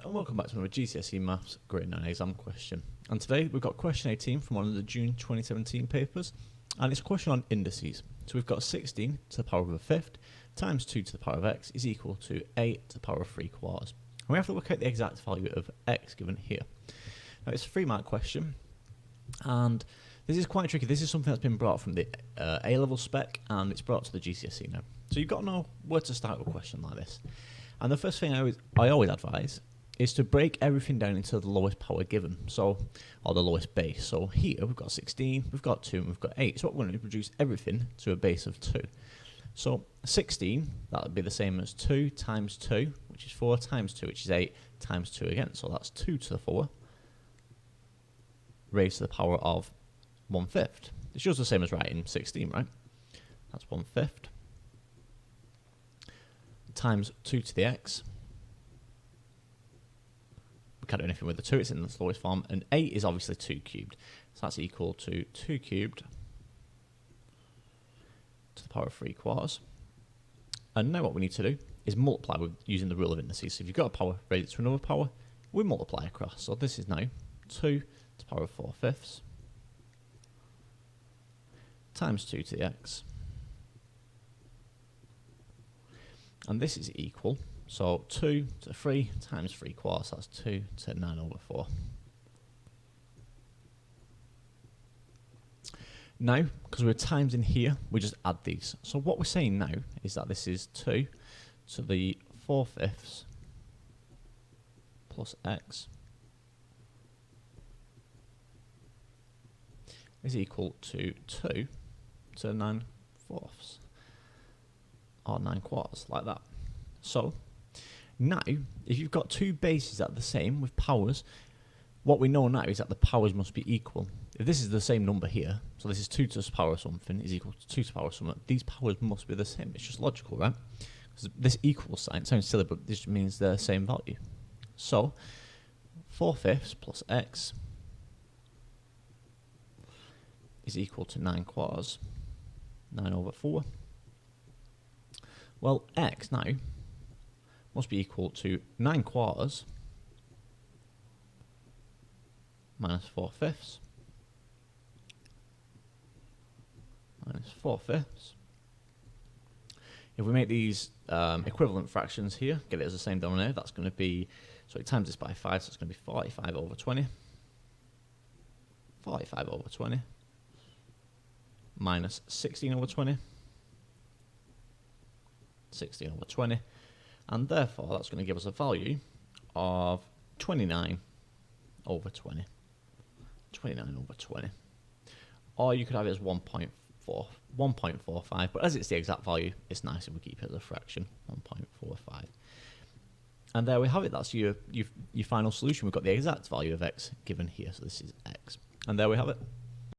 and welcome back to another GCSE Maths Grade 9 exam question. And today we've got question 18 from one of the June 2017 papers, and it's a question on indices. So we've got 16 to the power of a fifth times 2 to the power of x is equal to 8 to the power of 3/4. And we have to work out the exact value of x given here. Now it's a 3-mark question, and this is quite tricky. This is something that's been brought from the A-level spec, and it's brought to the GCSE now. So you've got to know where to start with a question like this. And the first thing I always advise is to break everything down into the lowest power given, or the lowest base. So here we've got 16, we've got 2, and we've got 8. So what we're going to do is reduce everything to a base of 2. So 16, that would be the same as 2 times 2, which is 4, times 2, which is 8, times 2 again. So that's 2 to the 4, raised to the power of 1/5. It's just the same as writing 16, right? That's 1/5. Times 2 to the x. We can't do anything with the 2, it's in the lowest form. And 8 is obviously 2 cubed. So that's equal to 2 cubed to the power of 3/4. And now what we need to do is multiply with using the rule of indices. So if you've got a power raised to another power, we multiply across. So this is now 2 to the power of 4/5 times 2 to the x. And this is equal, so 2 to 3 times 3/4, that's 2 to 9/4. Now, because we're times in here, we just add these. So what we're saying now is that this is 2 to the 4/5 plus x is equal to 2 to 9/4. Or 9/4, like that. So now, if you've got two bases that are the same with powers, what we know now is that the powers must be equal. If this is the same number here, so this is 2 to the power of something is equal to 2 to the power of something, these powers must be the same. It's just logical, right? Because this equal sign sounds silly, but this means they're the same value. So 4/5 plus x is equal to 9/4, 9/4. Well, x now must be equal to 9/4 minus 4/5 minus 4/5. If we make these equivalent fractions here, get it as the same denominator, that's going to be, so it times this by 5, so it's going to be 45/20. 45/20 minus 16/20. 16/20, and therefore that's going to give us a value of 29/20. 29/20. Or you could have it as 1.45, but as it's the exact value, it's nice if we keep it as a fraction, 1.45. And there we have it, that's your final solution. We've got the exact value of x given here, so this is x. And there we have it.